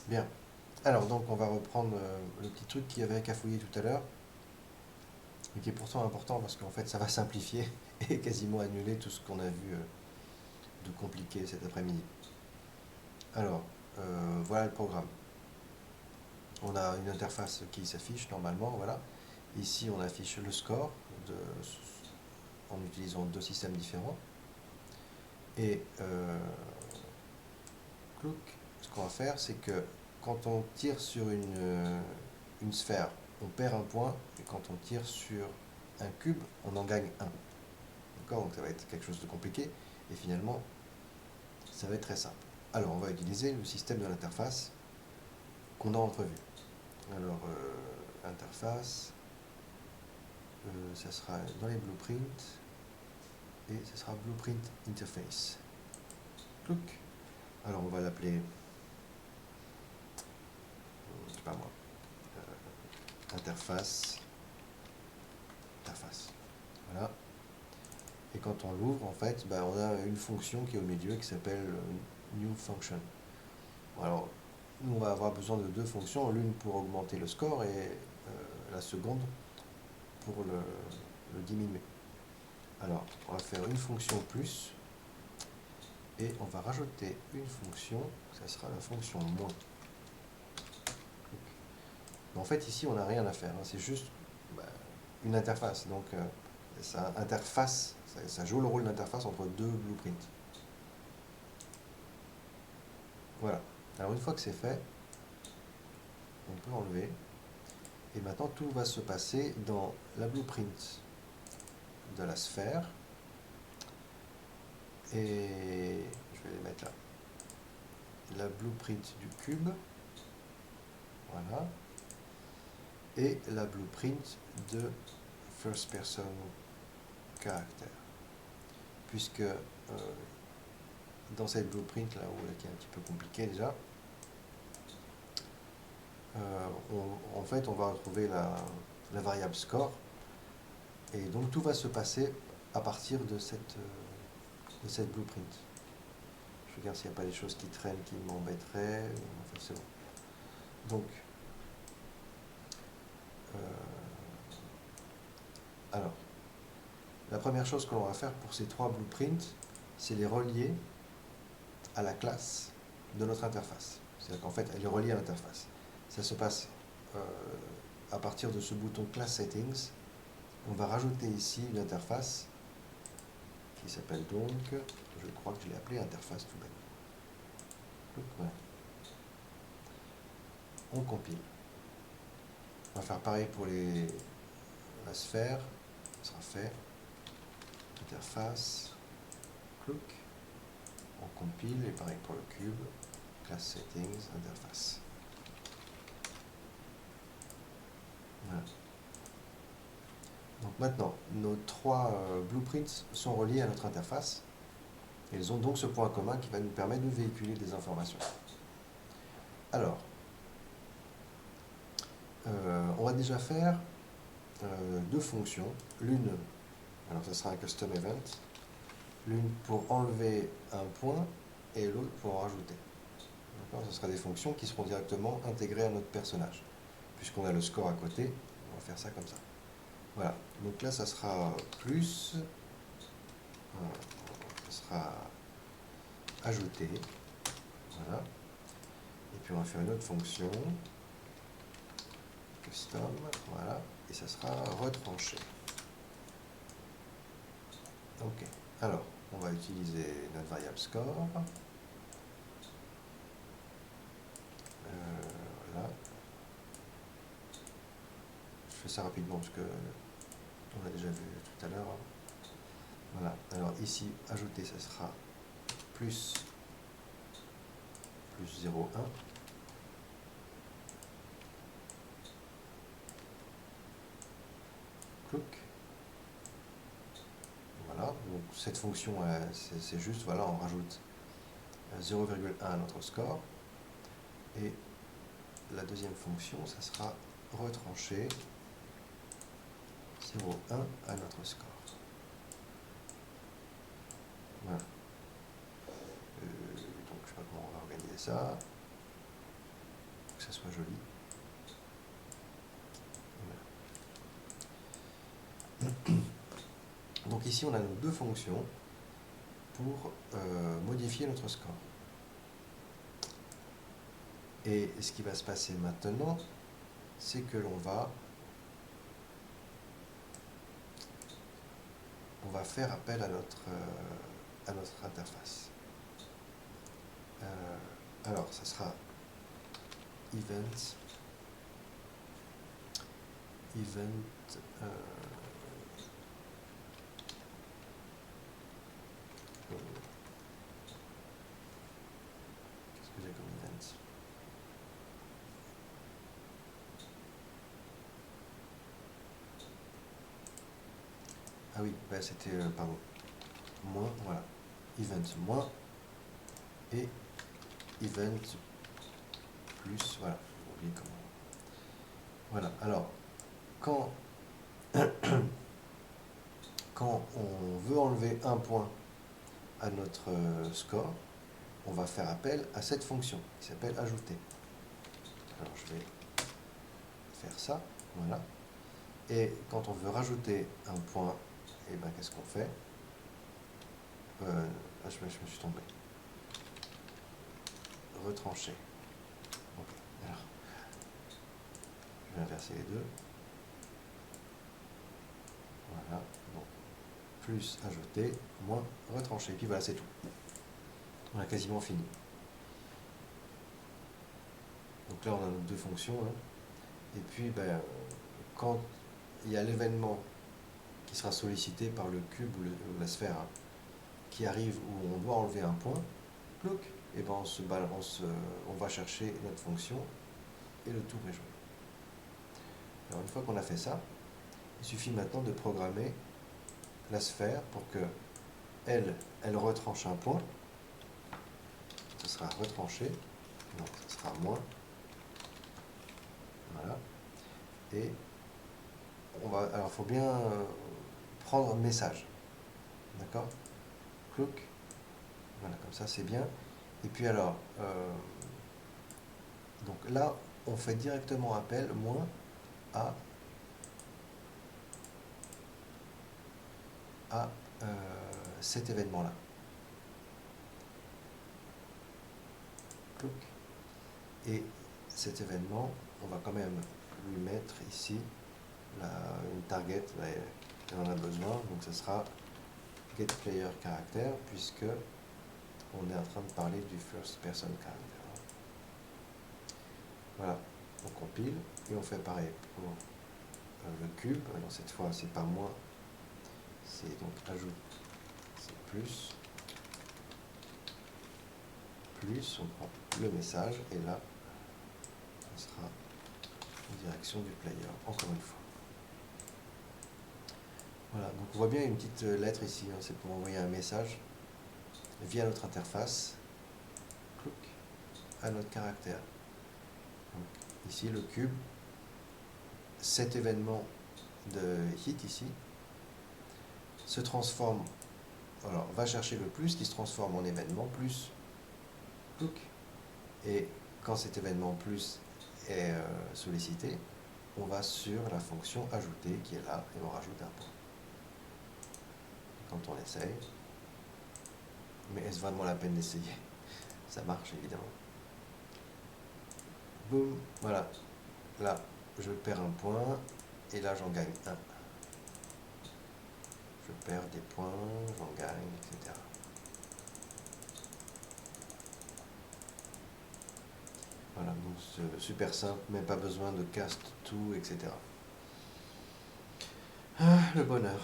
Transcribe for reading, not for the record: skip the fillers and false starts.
Bien. Alors, donc, on va reprendre le petit truc qu'il y avait cafouillé tout à l'heure, et qui est pourtant important parce qu'en fait, ça va simplifier et quasiment annuler tout ce qu'on a vu de compliqué cet après-midi. Alors, voilà le programme. On a une interface qui s'affiche normalement, voilà. Ici, on affiche le score de, en utilisant deux systèmes différents. Et clouc, ce qu'on va faire, c'est que quand on tire sur une sphère, on perd un point, et quand on tire sur un cube, on en gagne un. D'accord? Donc ça va être quelque chose de compliqué, et finalement, ça va être très simple. Alors, on va utiliser le système de l'interface qu'on a entrevu. Alors, interface, ça sera dans les blueprints, et ça sera blueprint interface. Clouc. Alors, on va l'appeler, je sais pas moi, interface, interface. Voilà. Et quand on l'ouvre, en fait, ben, on a une fonction qui est au milieu qui s'appelle new function. Alors, nous, on va avoir besoin de deux fonctions, l'une pour augmenter le score et la seconde pour le diminuer. Alors, on va faire une fonction plus et on va rajouter une fonction, ça sera la fonction moins. Mais en fait, ici, on n'a rien à faire, hein, c'est juste bah, une interface. Donc, ça interface, ça joue le rôle d'interface entre deux blueprints. Voilà. Alors, une fois que c'est fait, on peut enlever. Et maintenant, tout va se passer dans la blueprint de la sphère. Et je vais les mettre là. La blueprint du cube. Voilà. Et la blueprint de first person character. Puisque dans cette blueprint là, qui est un petit peu compliquée déjà, en fait, on va retrouver la variable score. Et donc, tout va se passer à partir de cette blueprint. Je regarde s'il n'y a pas des choses qui traînent qui m'embêteraient. Enfin, c'est bon. Donc, euh, alors, la première chose que l'on va faire pour ces trois blueprints, c'est les relier à la classe de notre interface. C'est-à-dire qu'en fait, elle est reliée à l'interface. Ça se passe à partir de ce bouton Class Settings. On va rajouter ici une interface qui s'appelle donc, je crois que je l'ai appelée interface tout bête. Donc, voilà. On compile. On va faire pareil pour la sphère. Ça sera fait. Interface. Clouk. On compile et pareil pour le cube. Class Settings, interface. Voilà. Donc maintenant, nos trois blueprints sont reliés à notre interface. Et ils ont donc ce point commun qui va nous permettre de véhiculer des informations. Alors, on va déjà faire deux fonctions. L'une, alors ce sera un custom event, l'une pour enlever un point et l'autre pour en rajouter. Ce sera des fonctions qui seront directement intégrées à notre personnage. Puisqu'on a le score à côté, on va faire ça comme ça. Voilà, donc là ça sera plus, ça sera ajouté, voilà. Et puis on va faire une autre fonction, custom, voilà, et ça sera retranché. Ok, alors on va utiliser notre variable score. Voilà. Je fais ça rapidement parce que on l'a déjà vu tout à l'heure. Voilà, alors ici, ajouter, ça sera plus 0,1. Clouk. Voilà, donc cette fonction, c'est juste, voilà, on rajoute 0,1 à notre score. Et la deuxième fonction, ça sera retrancher 0,1 à notre score. Voilà. Donc je ne sais pas comment on va organiser ça. ça soit joli. Voilà. Donc ici, on a nos deux fonctions pour modifier notre score. Et ce qui va se passer maintenant, c'est que on va faire appel à notre interface. Alors, ça sera event qu'est-ce que j'ai comme event? Ah oui, bah c'était, pardon, moins, voilà, event moins, et event plus, voilà, j'ai oublié comment. Voilà, alors, quand on veut enlever un point à notre score, on va faire appel à cette fonction qui s'appelle ajouter. Alors je vais faire ça, voilà. Et quand on veut rajouter un point, et ben qu'est-ce qu'on fait? Je me suis tombé. Retrancher. Ok, alors je vais inverser les deux. Voilà, donc plus ajouter, moins retrancher. Et puis voilà, c'est tout. On a quasiment fini. Donc là, on a nos deux fonctions. Hein. Et puis, ben, quand il y a l'événement qui sera sollicité par le cube ou la sphère hein, qui arrive où on doit enlever un point, clouc, et ben on va chercher notre fonction et le tour est joué. Alors une fois qu'on a fait ça, il suffit maintenant de programmer la sphère pour que elle retranche un point. Ce sera retranché, donc ce sera moins. Voilà. Et alors il faut bien prendre un message. D'accord? Clouc. Voilà, comme ça c'est bien. Et puis alors, donc là, on fait directement appel moins à cet événement-là. Et cet événement, on va quand même lui mettre ici une target, elle en a besoin, donc ce sera getPlayerCharacter, puisque on est en train de parler du first person character. Voilà, on compile et on fait pareil pour le cube. Alors cette fois, c'est pas moins, c'est donc ajoute, c'est plus, on prend le message et là, on sera en direction du player, encore une fois. Voilà, donc on voit bien une petite lettre ici, hein, c'est pour envoyer un message via notre interface à notre caractère. Donc, ici le cube, cet événement de hit ici se transforme, alors va chercher le plus qui se transforme en événement plus, et quand cet événement plus est sollicité, on va sur la fonction ajouter qui est là et on rajoute un point. Quand on essaye, mais est-ce vraiment la peine d'essayer? Ça marche évidemment. Boum, voilà. Là, je perds un point et là j'en gagne un. Je perds des points, j'en gagne, etc. Voilà, donc c'est super simple, mais pas besoin de cast tout, etc. Ah, le bonheur.